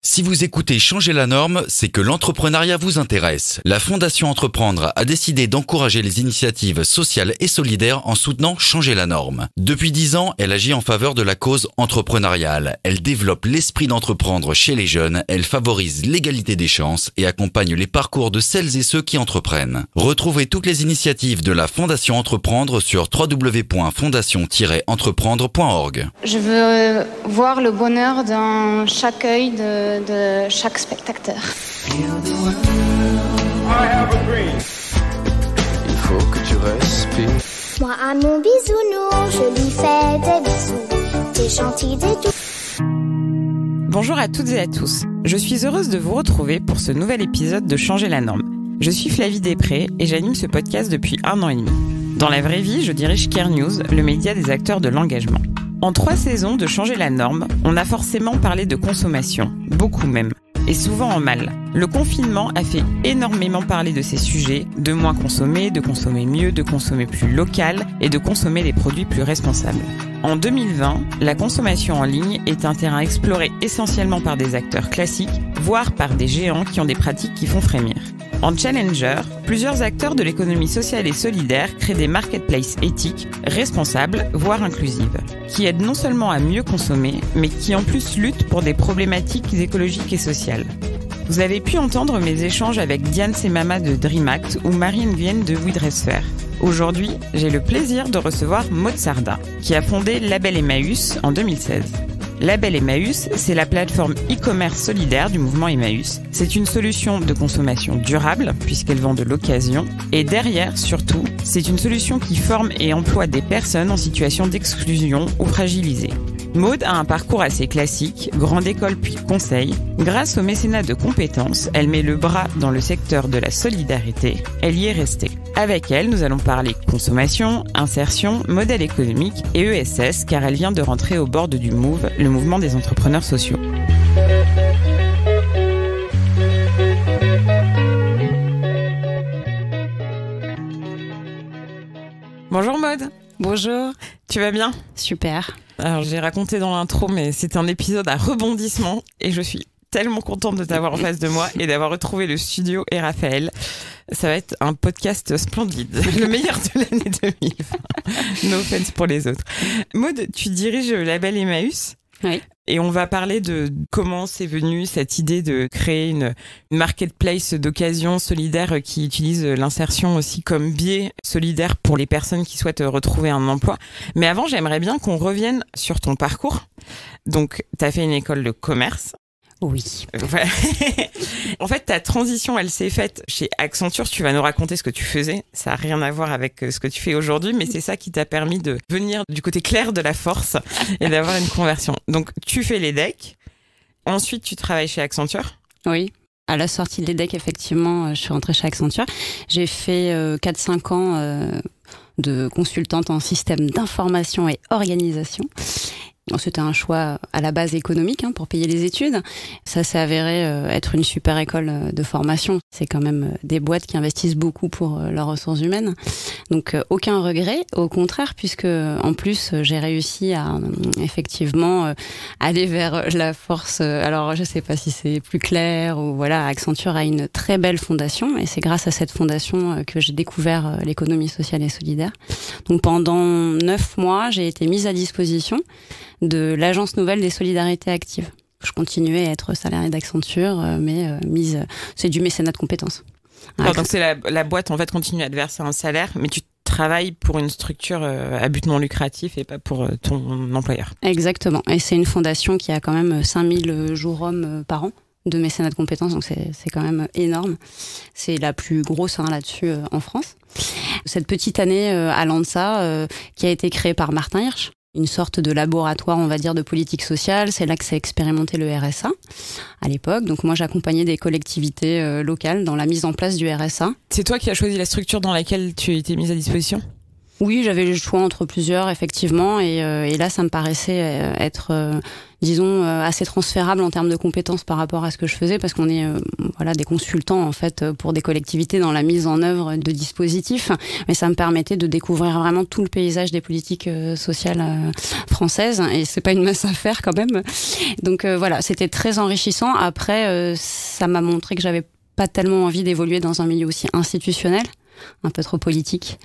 Si vous écoutez Changer la norme, c'est que l'entrepreneuriat vous intéresse. La Fondation Entreprendre a décidé d'encourager les initiatives sociales et solidaires en soutenant Changer la norme. Depuis 10 ans, elle agit en faveur de la cause entrepreneuriale. Elle développe l'esprit d'entreprendre chez les jeunes, elle favorise l'égalité des chances et accompagne les parcours de celles et ceux qui entreprennent. Retrouvez toutes les initiatives de la Fondation Entreprendre sur www.fondation-entreprendre.org. Je veux voir le bonheur dans chaque œil de chaque spectateur. Il faut que tu respires. Moi à mon bisounours, je lui fais des bisous. T'es gentil des tout. Bonjour à toutes et à tous. Je suis heureuse de vous retrouver pour ce nouvel épisode de Changer la norme. Je suis Flavie Després et j'anime ce podcast depuis 1 an et demi. Dans la vraie vie, je dirige Care News, le média des acteurs de l'engagement. En 3 saisons de Changer la norme, on a forcément parlé de consommation, beaucoup même, et souvent en mal. Le confinement a fait énormément parler de ces sujets, de moins consommer, de consommer mieux, de consommer plus local et de consommer des produits plus responsables. En 2020, la consommation en ligne est un terrain exploré essentiellement par des acteurs classiques, voire par des géants qui ont des pratiques qui font frémir. En challenger, plusieurs acteurs de l'économie sociale et solidaire créent des marketplaces éthiques, responsables, voire inclusives, qui aident non seulement à mieux consommer, mais qui en plus luttent pour des problématiques écologiques et sociales. Vous avez pu entendre mes échanges avec Diane Semama de DreamAct ou Marie-Nguyen de We Dress Fair. Aujourd'hui, j'ai le plaisir de recevoir Maud Sarda, qui a fondé Label Emmaüs en 2016. Label Emmaüs, c'est la plateforme e-commerce solidaire du mouvement Emmaüs. C'est une solution de consommation durable, puisqu'elle vend de l'occasion. Et derrière, surtout, c'est une solution qui forme et emploie des personnes en situation d'exclusion ou fragilisées. Maud a un parcours assez classique, grande école puis conseil. Grâce au mécénat de compétences, elle met le bras dans le secteur de la solidarité. Elle y est restée. Avec elle, nous allons parler consommation, insertion, modèle économique et ESS, car elle vient de rentrer au board du MOVE, le mouvement des entrepreneurs sociaux. Bonjour Maud. Bonjour. Tu vas bien ? Super. Alors j'ai raconté dans l'intro, mais c'est un épisode à rebondissement et je suis tellement contente de t'avoir en face de moi et d'avoir retrouvé le studio et Raphaël. Ça va être un podcast splendide, le meilleur de l'année 2020. No offense pour les autres. Maud, tu diriges Label Emmaüs. Oui. Et on va parler de comment c'est venu cette idée de créer une marketplace d'occasion solidaire qui utilise l'insertion aussi comme biais solidaire pour les personnes qui souhaitent retrouver un emploi. Mais avant, j'aimerais bien qu'on revienne sur ton parcours. Donc, tu as fait une école de commerce. Oui. Ouais. En fait, ta transition, elle s'est faite chez Accenture. Tu vas nous raconter ce que tu faisais. Ça n'a rien à voir avec ce que tu fais aujourd'hui, mais c'est ça qui t'a permis de venir du côté clair de la force et d'avoir une conversion. Donc, tu fais les decks. Ensuite, tu travailles chez Accenture. Oui. À la sortie des decks, effectivement, je suis rentrée chez Accenture. J'ai fait 4-5 ans de consultante en système d'information et organisation. C'était un choix à la base économique pour payer les études. Ça s'est avéré être une super école de formation. C'est quand même des boîtes qui investissent beaucoup pour leurs ressources humaines. Donc aucun regret, au contraire, puisque en plus j'ai réussi à effectivement aller vers la force. Alors je sais pas si c'est plus clair ou voilà, Accenture a une très belle fondation et c'est grâce à cette fondation que j'ai découvert l'économie sociale et solidaire. Donc pendant 9 mois, j'ai été mise à disposition de l'Agence Nouvelle des Solidarités Actives. Je continuais à être salariée d'Accenture, mais c'est du mécénat de compétences. Donc c'est la boîte en fait continue à te verser un salaire, mais tu travailles pour une structure à but non lucratif et pas pour ton employeur. Exactement. Et c'est une fondation qui a quand même 5000 jours hommes par an de mécénat de compétences, donc c'est quand même énorme. C'est la plus grosse là-dessus en France. Cette petite année à l'ANSA qui a été créée par Martin Hirsch, une sorte de laboratoire, on va dire, de politique sociale. C'est là que s'est expérimenté le RSA à l'époque. Donc moi, j'accompagnais des collectivités locales dans la mise en place du RSA. C'est toi qui as choisi la structure dans laquelle tu as été mise à disposition ? Oui, j'avais le choix entre plusieurs, effectivement. Et là, ça me paraissait être disons, assez transférable en termes de compétences par rapport à ce que je faisais, parce qu'on est des consultants en fait pour des collectivités dans la mise en œuvre de dispositifs, mais ça me permettait de découvrir vraiment tout le paysage des politiques sociales françaises, et c'est pas une mince affaire quand même. Donc c'était très enrichissant. Après, ça m'a montré que j'avais pas tellement envie d'évoluer dans un milieu aussi institutionnel, un peu trop politique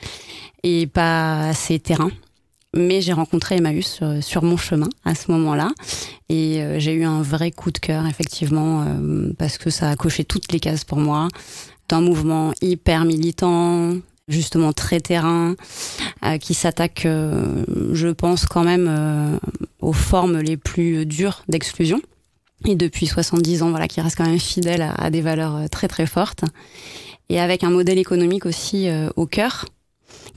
et pas assez terrain. Mais j'ai rencontré Emmaüs sur mon chemin à ce moment-là, et j'ai eu un vrai coup de cœur effectivement, parce que ça a coché toutes les cases pour moi. C'est un mouvement hyper militant, justement très terrain, qui s'attaque, je pense quand même, aux formes les plus dures d'exclusion. Et depuis 70 ans, qui reste quand même fidèle à des valeurs très très fortes, et avec un modèle économique aussi au cœur,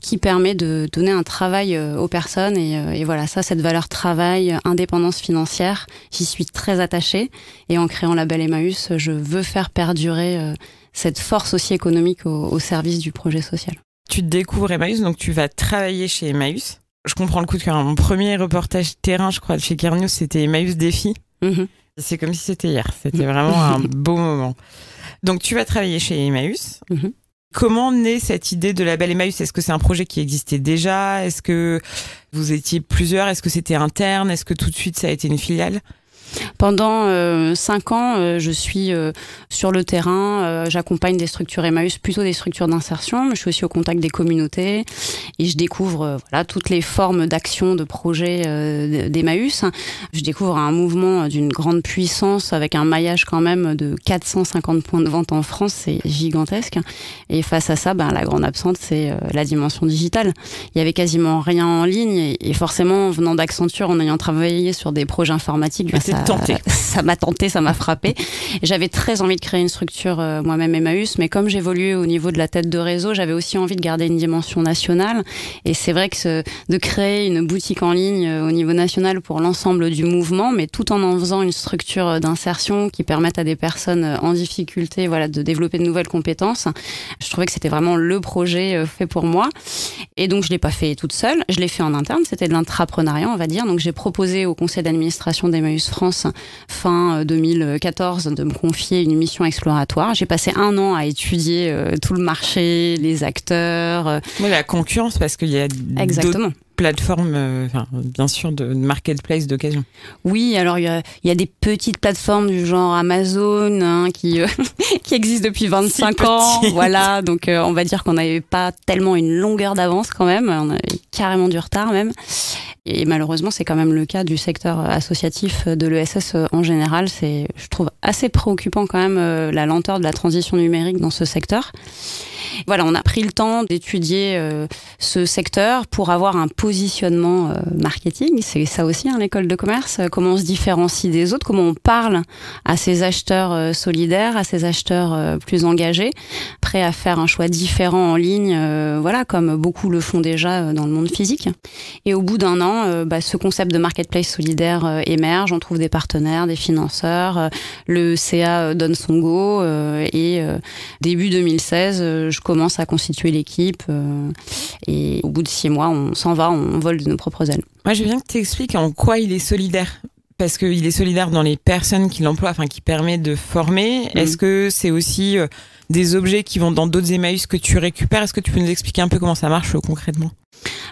qui permet de donner un travail aux personnes, et cette valeur travail, indépendance financière, j'y suis très attachée, et en créant Label Emmaüs, je veux faire perdurer cette force aussi économique au service du projet social. Tu découvres Emmaüs, donc tu vas travailler chez Emmaüs. Je comprends le coup de cœur. Mon premier reportage terrain, je crois, chez Care News, c'était Emmaüs Défi. Mm-hmm. C'est comme si c'était hier. C'était vraiment un beau moment. Donc tu vas travailler chez Emmaüs. Mm-hmm. Comment naît cette idée de Label Emmaüs ? Est-ce que c'est un projet qui existait déjà ? Est-ce que vous étiez plusieurs ? Est-ce que c'était interne ? Est-ce que tout de suite ça a été une filiale ? Pendant 5 ans, je suis sur le terrain. J'accompagne des structures Emmaüs, plutôt des structures d'insertion, mais je suis aussi au contact des communautés, et je découvre toutes les formes d'action, de projets d'Emmaüs. Je découvre un mouvement d'une grande puissance, avec un maillage quand même de 450 points de vente en France, c'est gigantesque. Et face à ça, la grande absente, c'est la dimension digitale. Il y avait quasiment rien en ligne, et forcément, venant d'Accenture, en ayant travaillé sur des projets informatiques, ça m'a tenté, ça m'a frappé. J'avais très envie de créer une structure moi-même Emmaüs, mais comme j'évoluais au niveau de la tête de réseau, j'avais aussi envie de garder une dimension nationale. Et c'est vrai que de créer une boutique en ligne au niveau national pour l'ensemble du mouvement, mais tout en faisant une structure d'insertion qui permette à des personnes en difficulté de développer de nouvelles compétences, je trouvais que c'était vraiment le projet fait pour moi. Et donc je l'ai pas fait toute seule, je l'ai fait en interne, c'était de l'intrapreneuriat, on va dire. Donc j'ai proposé au conseil d'administration d'Emmaüs France, fin 2014, de me confier une mission exploratoire. J'ai passé 1 an à étudier tout le marché, les acteurs. Oui, la concurrence, parce qu'il y a d'autres plateformes, bien sûr, de marketplace d'occasion. Oui, alors il y a des petites plateformes du genre Amazon qui existent depuis 25 ans. Voilà, donc on va dire qu'on n'avait pas tellement une longueur d'avance quand même. On avait carrément du retard même. Et malheureusement, c'est quand même le cas du secteur associatif de l'ESS en général. C'est, je trouve, assez préoccupant quand même la lenteur de la transition numérique dans ce secteur. On a pris le temps d'étudier ce secteur pour avoir un positionnement marketing. C'est ça aussi, l'école de commerce. Comment on se différencie des autres, comment on parle à ces acheteurs solidaires, à ces acheteurs plus engagés, prêts à faire un choix différent en ligne, comme beaucoup le font déjà dans le monde physique. Et au bout d'1 an, ce concept de marketplace solidaire émerge. On trouve des partenaires, des financeurs. Le CA donne son go. Et début 2016, je commence à constituer l'équipe. Et au bout de 6 mois, on s'en va, on vole de nos propres ailes. Moi, je veux bien que tu expliques en quoi il est solidaire. Parce qu'il est solidaire dans les personnes qui l'emploient, qui permet de former. Est-ce que c'est aussi des objets qui vont dans d'autres Emmaüs que tu récupères ? Est-ce que tu peux nous expliquer un peu comment ça marche concrètement ?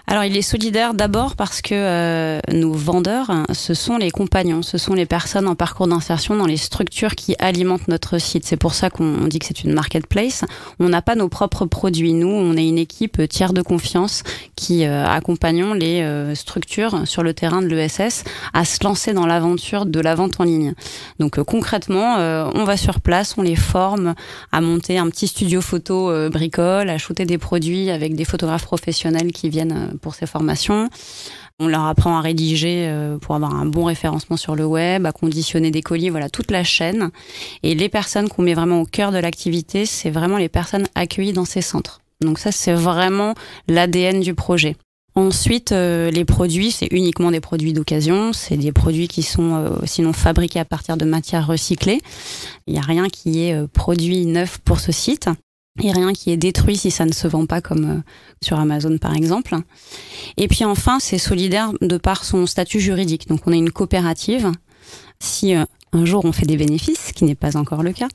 Alors, il est solidaire d'abord parce que nos vendeurs, ce sont les compagnons, ce sont les personnes en parcours d'insertion dans les structures qui alimentent notre site. C'est pour ça qu'on dit que c'est une marketplace. On n'a pas nos propres produits. Nous, on est une équipe tiers de confiance qui accompagnons les structures sur le terrain de l'ESS à se lancer dans l'aventure de la vente en ligne. Donc concrètement, on va sur place, on les forme à monter un petit studio photo bricole, à shooter des produits avec des photographes professionnels qui viennent pour ces formations. On leur apprend à rédiger pour avoir un bon référencement sur le web, à conditionner des colis, toute la chaîne. Et les personnes qu'on met vraiment au cœur de l'activité, c'est vraiment les personnes accueillies dans ces centres. Donc ça, c'est vraiment l'ADN du projet. Ensuite, les produits, c'est uniquement des produits d'occasion. C'est des produits qui sont sinon fabriqués à partir de matières recyclées. Il n'y a rien qui est produit neuf pour ce site. Et rien qui est détruit si ça ne se vend pas comme sur Amazon par exemple. Et puis enfin, c'est solidaire de par son statut juridique. Donc on est une coopérative Si un jour on fait des bénéfices, ce qui n'est pas encore le cas,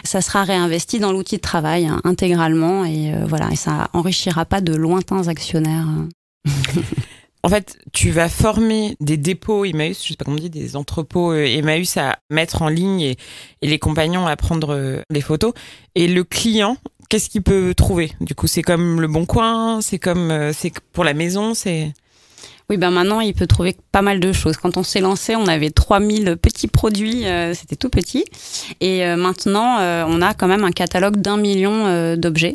ça sera réinvesti dans l'outil de travail intégralement et et ça enrichira pas de lointains actionnaires. En fait, tu vas former des dépôts Emmaüs, je sais pas comment on dit, des entrepôts Emmaüs à mettre en ligne et les compagnons à prendre des photos. Et le client, qu'est-ce qu'il peut trouver? Du coup, c'est comme Le Bon Coin, c'est pour la maison, c'est... Oui, maintenant, il peut trouver pas mal de choses. Quand on s'est lancé, on avait 3000 petits produits, c'était tout petit. Et maintenant, on a quand même un catalogue d'1 million d'objets.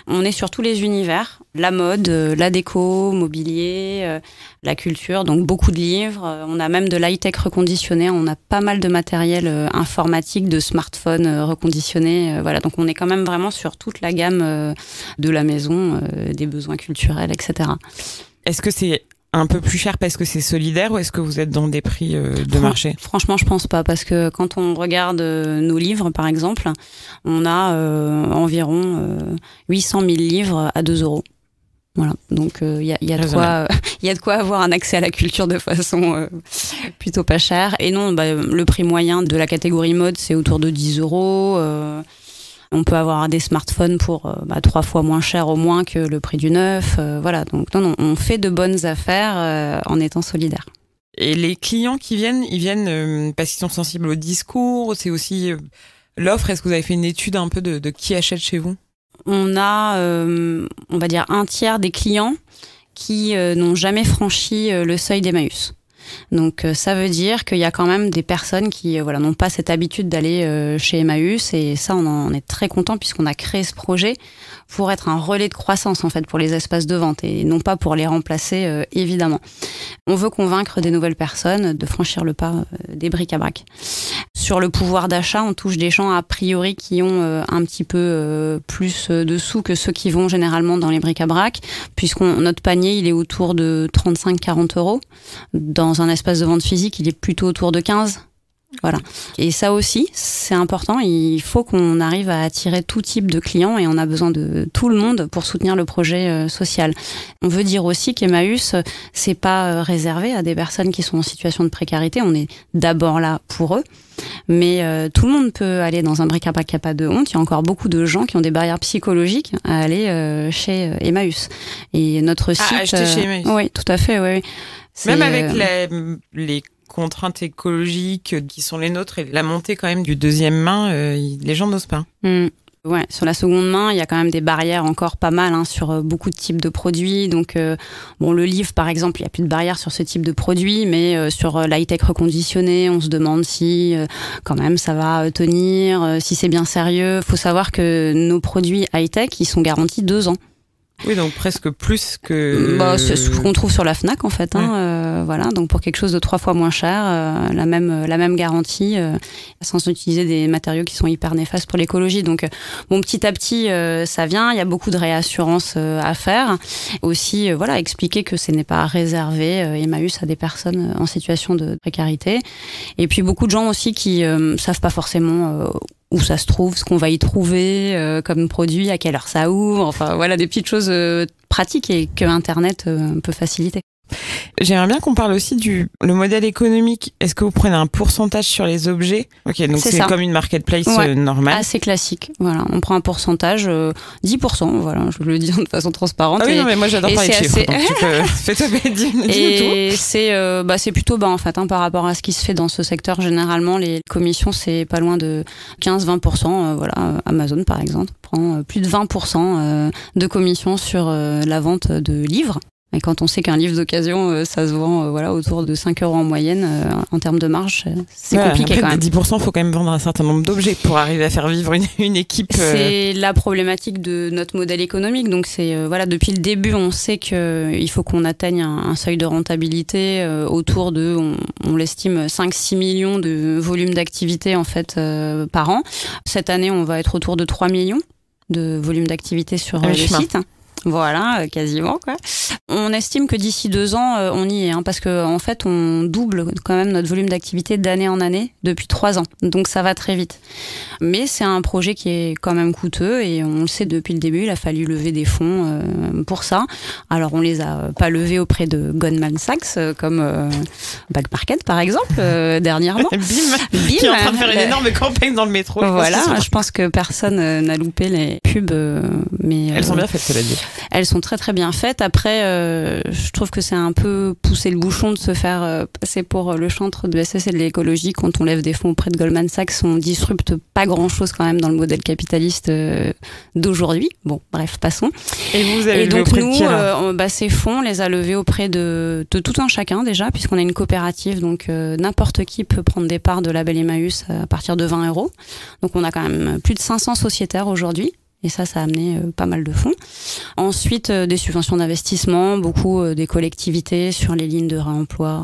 On est sur tous les univers, la mode, la déco, mobilier, la culture, donc beaucoup de livres. On a même de l'high-tech reconditionné, on a pas mal de matériel informatique, de smartphones reconditionnés. Donc on est quand même vraiment sur toute la gamme de la maison, des besoins culturels, etc. Est-ce que c'est un peu plus cher parce que c'est solidaire ou est-ce que vous êtes dans des prix de marché? Franchement, je pense pas, parce que quand on regarde nos livres, par exemple, on a environ 800 000 livres à 2 €. Voilà, donc il y a de quoi avoir un accès à la culture de façon plutôt pas chère. Et non, le prix moyen de la catégorie mode, c'est autour de 10 €. On peut avoir des smartphones pour 3 fois moins cher au moins que le prix du neuf. Donc non, on fait de bonnes affaires en étant solidaire. Et les clients qui viennent, ils viennent parce qu'ils sont sensibles au discours. C'est aussi l'offre. Est-ce que vous avez fait une étude un peu de qui achète chez vous? On a, on va dire, 1/3 des clients qui n'ont jamais franchi le seuil d'Emmaüs. Donc ça veut dire qu'il y a quand même des personnes qui n'ont pas cette habitude d'aller chez Emmaüs, et ça on en est très content puisqu'on a créé ce projet pour être un relais de croissance en fait pour les espaces de vente et non pas pour les remplacer évidemment. On veut convaincre des nouvelles personnes de franchir le pas des bric-à-brac. Sur le pouvoir d'achat, on touche des gens a priori qui ont un petit peu plus de sous que ceux qui vont généralement dans les bric-à-brac, notre panier il est autour de 35-40 €. Dans un espace de vente physique, il est plutôt autour de 15. Voilà. Et ça aussi, c'est important. Il faut qu'on arrive à attirer tout type de clients et on a besoin de tout le monde pour soutenir le projet social. On veut dire aussi qu'Emmaüs, c'est pas réservé à des personnes qui sont en situation de précarité. On est d'abord là pour eux. Mais tout le monde peut aller dans un bric-à-brac, il n'y a pas de honte. Il y a encore beaucoup de gens qui ont des barrières psychologiques à aller chez Emmaüs. Et notre site... acheter chez Emmaüs. Oui, tout à fait, oui. Même avec les contraintes écologiques qui sont les nôtres et la montée quand même du deuxième main, les gens n'osent pas. Ouais, sur la seconde main, il y a quand même des barrières encore pas mal sur beaucoup de types de produits. Donc, le livre, par exemple, il n'y a plus de barrières sur ce type de produit, mais sur l'high-tech reconditionné, on se demande si quand même ça va tenir, si c'est bien sérieux. Il faut savoir que nos produits high-tech, ils sont garantis 2 ans. Oui, donc presque plus que... c'est ce qu'on trouve sur la Fnac, en fait. Donc pour quelque chose de 3 fois moins cher, la même garantie, sans utiliser des matériaux qui sont hyper néfastes pour l'écologie. Donc, petit à petit, ça vient. Il y a beaucoup de réassurance à faire. Aussi, expliquer que ce n'est pas réservé, Emmaüs, à des personnes en situation de précarité. Et puis, beaucoup de gens aussi qui savent pas forcément... où ça se trouve, ce qu'on va y trouver comme produit, à quelle heure ça ouvre, des petites choses pratiques et que Internet peut faciliter. J'aimerais bien qu'on parle aussi le modèle économique. Est-ce que vous prenez un pourcentage sur les objets? Ok, donc c'est comme une marketplace normale. Assez classique. Voilà, on prend un pourcentage, 10%. Voilà, je le dis de façon transparente. Ah oui, non, mais moi j'adore parler de chiffres. Donc tu peux fais-toi dis-nous et c'est plutôt bas en fait par rapport à ce qui se fait dans ce secteur. Généralement, les commissions c'est pas loin de 15-20%. Amazon par exemple prend plus de 20% de commissions sur la vente de livres. Et quand on sait qu'un livre d'occasion, ça se vend autour de 5 € en moyenne, en termes de marge, c'est compliqué quand même. 10%, il faut quand même vendre un certain nombre d'objets pour arriver à faire vivre une équipe. C'est la problématique de notre modèle économique. Donc, c'est depuis le début, on sait qu'il faut qu'on atteigne un seuil de rentabilité autour de, on l'estime, 5-6 millions de volume d'activité en fait, par an. Cette année, on va être autour de 3 millions de volume d'activité sur le site. Voilà, quasiment quoi. On estime que d'ici 2 ans, on y est, hein, parce que en fait, on double quand même notre volume d'activité d'année en année depuis 3 ans. Donc ça va très vite. Mais c'est un projet qui est quand même coûteux et on le sait depuis le début. Il a fallu lever des fonds pour ça. Alors on les a pas levés auprès de Goldman Sachs comme Back Market par exemple dernièrement. Bim, qui est en train de faire une énorme campagne dans le métro. Voilà, je pense que personne n'a loupé les pubs, mais elles sont bien faites, cela dit. Elles sont très très bien faites. Après, je trouve que c'est un peu pousser le bouchon de se faire passer pour le chantre de l'ESS et de l'écologie quand on lève des fonds auprès de Goldman Sachs. On disrupte pas grand chose quand même dans le modèle capitaliste d'aujourd'hui. Bon, bref, passons. Et vous avez levé auprès de qui, ces fonds, on les a levés auprès de tout un chacun déjà, puisqu'on a une coopérative, donc n'importe qui peut prendre des parts de Label Emmaüs à partir de 20 €. Donc on a quand même plus de 500 sociétaires aujourd'hui. Et ça a amené pas mal de fonds. Ensuite, des subventions d'investissement, beaucoup des collectivités sur les lignes de réemploi,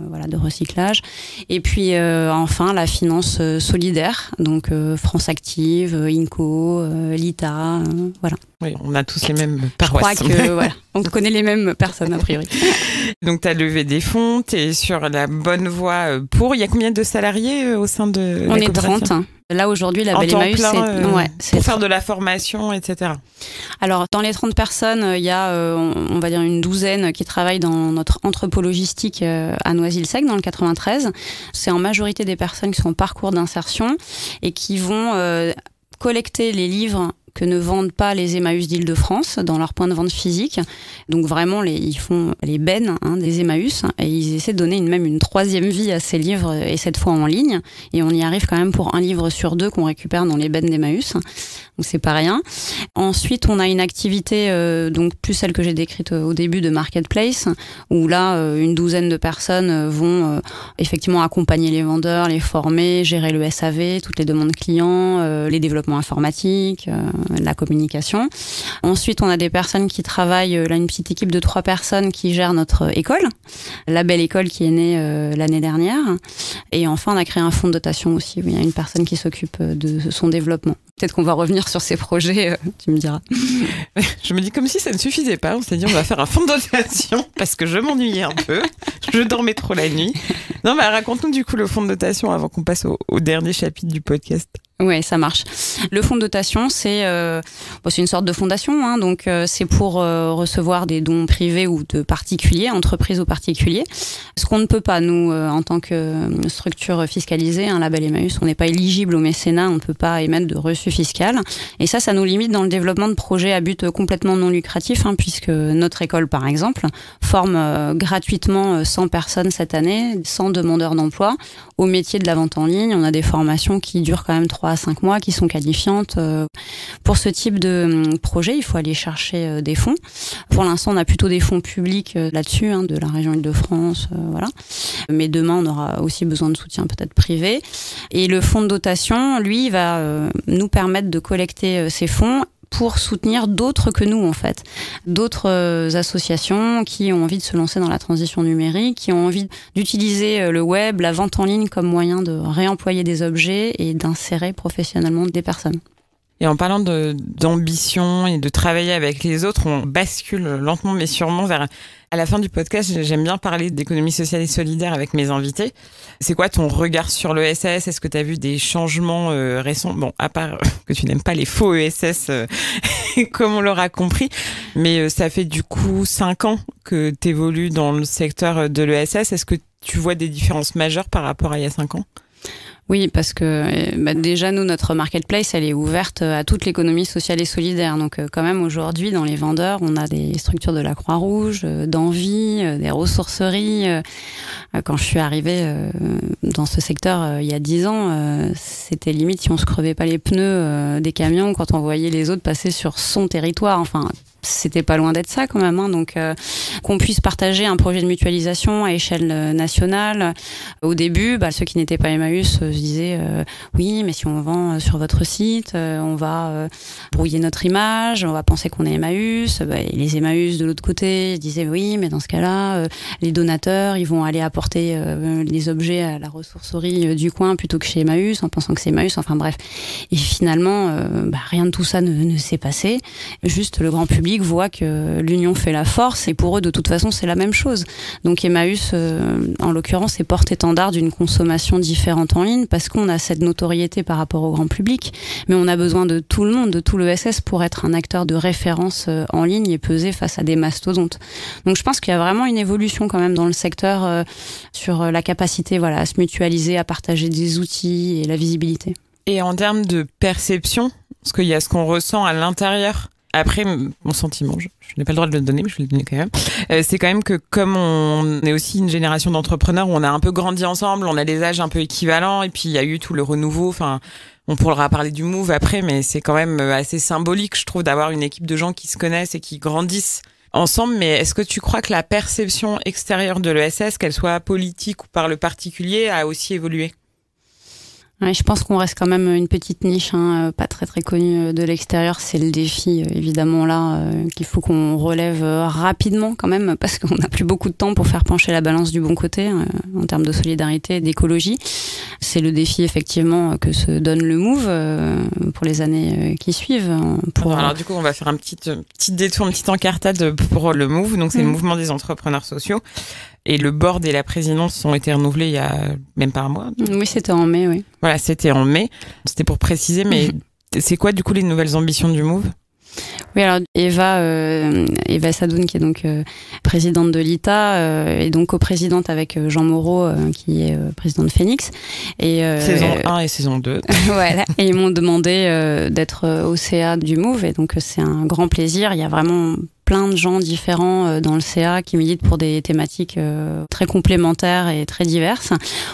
voilà, de recyclage. Et puis enfin, la finance solidaire, donc France Active, INCO, l'ITA, voilà. Oui, on a tous les mêmes paroisses. Je crois que voilà, on connaît les mêmes personnes a priori. Donc tu as levé des fonds, tu es sur la bonne voie pour. Il y a combien de salariés au sein de la coopérative ? On est 30. Là, aujourd'hui, la Label Emmaüs, c'est pour faire de la formation, etc. Alors, dans les 30 personnes, il y a, on va dire, une douzaine qui travaillent dans notre entrepôt logistique à Noisy-le-Sec, dans le 93. C'est en majorité des personnes qui sont en parcours d'insertion et qui vont collecter les livres que ne vendent pas les Emmaüs d'Île-de-France dans leur point de vente physique. Donc vraiment, ils font les bennes des Emmaüs et ils essaient de donner même une 3e vie à ces livres, et cette fois en ligne. Et on y arrive quand même pour 1 livre sur 2 qu'on récupère dans les bennes d'Emmaüs. Donc c'est pas rien. Ensuite, on a une activité, donc plus celle que j'ai décrite au début de Marketplace, où là, une douzaine de personnes vont effectivement accompagner les vendeurs, les former, gérer le SAV, toutes les demandes clients, les développements informatiques, la communication. Ensuite, on a des personnes qui travaillent, là une petite équipe de 3 personnes qui gèrent notre école, la belle école qui est née l'année dernière. Et enfin, on a créé un fonds de dotation aussi, où il y a une personne qui s'occupe de son développement. Peut-être qu'on va revenir sur ces projets, tu me diras. Je me dis comme si ça ne suffisait pas. On s'est dit on va faire un fonds de dotation parce que je m'ennuyais un peu. Je dormais trop la nuit. Non, mais raconte-nous du coup le fonds de dotation avant qu'on passe au dernier chapitre du podcast. Oui, ça marche. Le fonds de dotation, c'est une sorte de fondation, donc c'est pour recevoir des dons privés ou de particuliers, entreprises ou particuliers. Ce qu'on ne peut pas, nous, en tant que structure fiscalisée, Label Emmaüs, on n'est pas éligible au mécénat, on ne peut pas émettre de reçu fiscal. Et ça nous limite dans le développement de projets à but complètement non lucratif, puisque notre école, par exemple, forme gratuitement 100 personnes cette année, 100 demandeurs d'emploi au métier de la vente en ligne. On a des formations qui durent quand même 3 à 5 mois, qui sont qualifiantes. Pour ce type de projet, il faut aller chercher des fonds. Pour l'instant, on a plutôt des fonds publics là-dessus, de la région Île-de-France, voilà. Mais demain, on aura aussi besoin de soutien peut-être privé. Et le fonds de dotation, lui, va nous permettre de collecter ces fonds pour soutenir d'autres que nous, en fait. D'autres associations qui ont envie de se lancer dans la transition numérique, qui ont envie d'utiliser le web, la vente en ligne comme moyen de réemployer des objets et d'insérer professionnellement des personnes. Et en parlant d'ambition et de travailler avec les autres, on bascule lentement mais sûrement vers... À la fin du podcast, j'aime bien parler d'économie sociale et solidaire avec mes invités. C'est quoi ton regard sur le ESS ? Est-ce que tu as vu des changements récents ? Bon, à part que tu n'aimes pas les faux ESS, comme on l'aura compris, mais ça fait du coup 5 ans que tu évolues dans le secteur de l'ESS. Est-ce que tu vois des différences majeures par rapport à il y a 5 ans ? Oui, parce que déjà, nous, notre marketplace, elle est ouverte à toute l'économie sociale et solidaire. Donc, quand même, aujourd'hui, dans les vendeurs, on a des structures de la Croix-Rouge, d'Envie, des ressourceries. Quand je suis arrivée dans ce secteur il y a 10 ans, c'était limite si on se crevait pas les pneus des camions quand on voyait les autres passer sur son territoire. Enfin, c'était pas loin d'être ça quand même, donc qu'on puisse partager un projet de mutualisation à échelle nationale. Au début, ceux qui n'étaient pas Emmaüs se disaient oui, mais si on vend sur votre site, on va brouiller notre image, on va penser qu'on est Emmaüs. Et les Emmaüs de l'autre côté disaient oui, mais dans ce cas-là, les donateurs, ils vont aller apporter les objets à la ressourcerie du coin plutôt que chez Emmaüs, en pensant que c'est Emmaüs. Enfin bref, et finalement, rien de tout ça ne s'est passé. Juste le grand public public voient que l'union fait la force et pour eux de toute façon c'est la même chose. Donc Emmaüs en l'occurrence est porte-étendard d'une consommation différente en ligne parce qu'on a cette notoriété par rapport au grand public, mais on a besoin de tout le monde, de tout l'ESS pour être un acteur de référence en ligne et peser face à des mastodontes. Donc je pense qu'il y a vraiment une évolution quand même dans le secteur sur la capacité à se mutualiser, à partager des outils et la visibilité. Et en termes de perception, parce qu'il y a ce qu'on ressent à l'intérieur. Après, mon sentiment, je n'ai pas le droit de le donner, mais je vais le donner quand même. C'est quand même que comme on est aussi une génération d'entrepreneurs où on a un peu grandi ensemble, on a des âges un peu équivalents, et puis il y a eu tout le renouveau. Enfin, on pourra parler du Move après, mais c'est quand même assez symbolique, je trouve, d'avoir une équipe de gens qui se connaissent et qui grandissent ensemble. Mais est-ce que tu crois que la perception extérieure de l'ESS, qu'elle soit politique ou par le particulier, a aussi évolué ? Ouais, je pense qu'on reste quand même une petite niche, pas très très connue de l'extérieur. C'est le défi évidemment là qu'il faut qu'on relève rapidement quand même parce qu'on n'a plus beaucoup de temps pour faire pencher la balance du bon côté en termes de solidarité et d'écologie. C'est le défi effectivement que se donne le Move pour les années qui suivent. Alors du coup on va faire un petit détour, une petite encartade pour le Move. Donc c'est le mouvement des entrepreneurs sociaux. Et le board et la présidence ont été renouvelés il y a même pas un mois. Oui, c'était en mai, oui. Voilà, c'était en mai. C'était pour préciser, mais c'est quoi du coup les nouvelles ambitions du Move ? Oui, alors Eva Sadoun, qui est donc présidente de l'ITA, est donc coprésidente avec Jean Moreau, qui est président de Phoenix. Et, saison 1 et saison 2. Voilà, et ils m'ont demandé d'être au CA du Move, et donc c'est un grand plaisir. Il y a vraiment plein de gens différents dans le CA qui militent pour des thématiques très complémentaires et très diverses.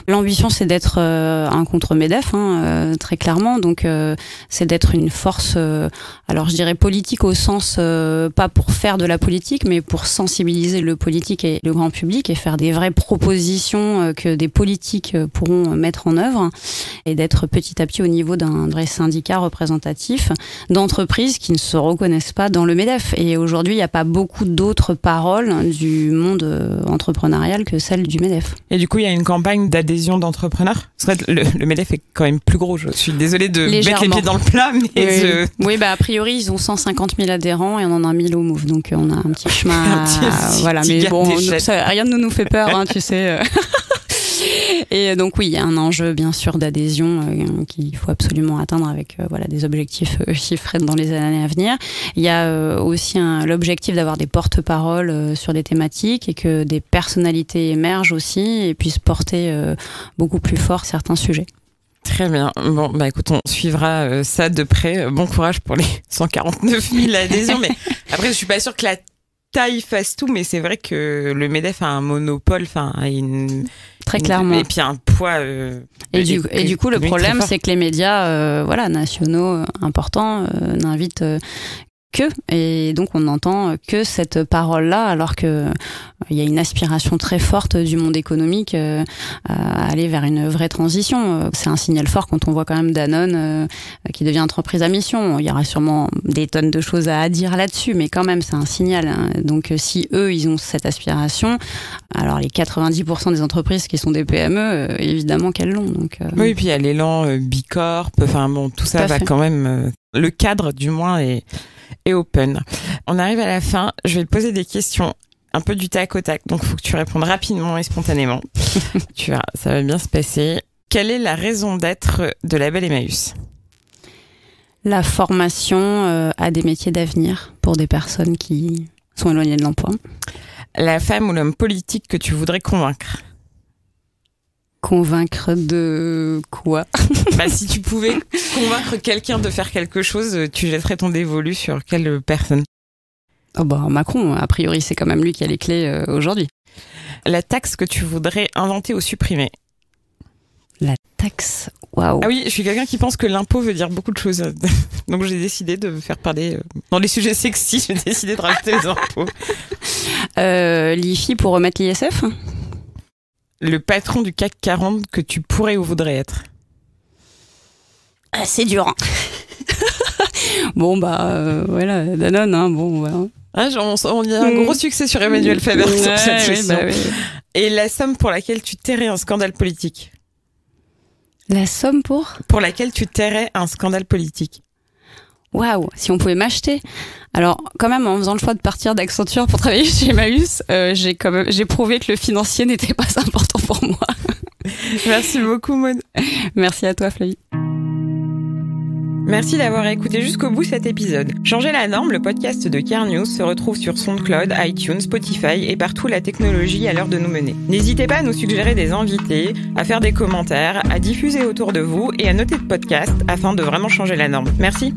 L'ambition, c'est d'être un contre-MEDEF, très clairement. Donc, c'est d'être une force, alors je dirais politique au sens, pas pour faire de la politique, mais pour sensibiliser le politique et le grand public et faire des vraies propositions que des politiques pourront mettre en œuvre et d'être petit à petit au niveau d'un vrai syndicat représentatif d'entreprises qui ne se reconnaissent pas dans le MEDEF. Et aujourd'hui, il n'y a pas beaucoup d'autres paroles du monde entrepreneurial que celles du MEDEF. Et du coup, il y a une campagne d'adhésion d'entrepreneurs. Parce que le MEDEF est quand même plus gros. Je suis désolée de mettre les pieds dans le plat, mais oui, a priori, ils ont 150 000 adhérents et on en a 1000 au Move. Donc, on a un petit chemin. Voilà, mais bon, rien ne nous fait peur, tu sais. Et donc oui, il y a un enjeu bien sûr d'adhésion qu'il faut absolument atteindre avec des objectifs chiffrés dans les années à venir. Il y a aussi l'objectif d'avoir des porte-paroles sur des thématiques et que des personnalités émergent aussi et puissent porter beaucoup plus fort certains sujets. Très bien. Bon, écoute, on suivra ça de près. Bon courage pour les 149 000 adhésions. Mais après, je suis pas sûre que la taille fasse tout, mais c'est vrai que le MEDEF a un monopole, très clairement. Et puis un poids. Et du coup, le problème, c'est que les médias, nationaux importants, n'invitent que, et donc on n'entend que cette parole-là, alors que il y a une aspiration très forte du monde économique à aller vers une vraie transition. C'est un signal fort quand on voit quand même Danone qui devient entreprise à mission. Il y aura sûrement des tonnes de choses à dire là-dessus, mais quand même c'est un signal. Donc si eux ils ont cette aspiration, alors les 90% des entreprises qui sont des PME, évidemment qu'elles l'ont. Donc oui, et puis il y a l'élan Bicorp. Tout ça va quand même. Le cadre du moins est open. On arrive à la fin. Je vais te poser des questions un peu du tac au tac. Donc, il faut que tu répondes rapidement et spontanément. Tu verras, ça va bien se passer. Quelle est la raison d'être de Label Emmaüs ? La formation à des métiers d'avenir pour des personnes qui sont éloignées de l'emploi. La femme ou l'homme politique que tu voudrais convaincre ? Convaincre de quoi ? Si tu pouvais convaincre quelqu'un de faire quelque chose, tu jetterais ton dévolu sur quelle personne ? Macron, a priori, c'est quand même lui qui a les clés aujourd'hui. La taxe que tu voudrais inventer ou supprimer ? La taxe, waouh. Ah oui, je suis quelqu'un qui pense que l'impôt veut dire beaucoup de choses. Donc j'ai décidé de faire parler dans les sujets sexy, j'ai décidé de rajouter les impôts. L'IFI pour remettre l'ISF ? Le patron du CAC 40 que tu pourrais ou voudrais être ? C'est dur. Voilà, Danone, voilà. On y a un gros succès sur Emmanuel Faber sur cette question. Oui. Et la somme pour laquelle tu tairais un scandale politique ? La somme pour laquelle tu tairais un scandale politique ? waouh, si on pouvait m'acheter. Alors, quand même, en faisant le choix de partir d'Accenture pour travailler chez Emmaüs, j'ai prouvé que le financier n'était pas important pour moi. Merci beaucoup, Maud. Merci à toi, Flavie. Merci d'avoir écouté jusqu'au bout cet épisode. Changer la norme, le podcast de Care News se retrouve sur SoundCloud, iTunes, Spotify et partout la technologie à l'heure de nous mener. N'hésitez pas à nous suggérer des invités, à faire des commentaires, à diffuser autour de vous et à noter le podcast afin de vraiment changer la norme. Merci.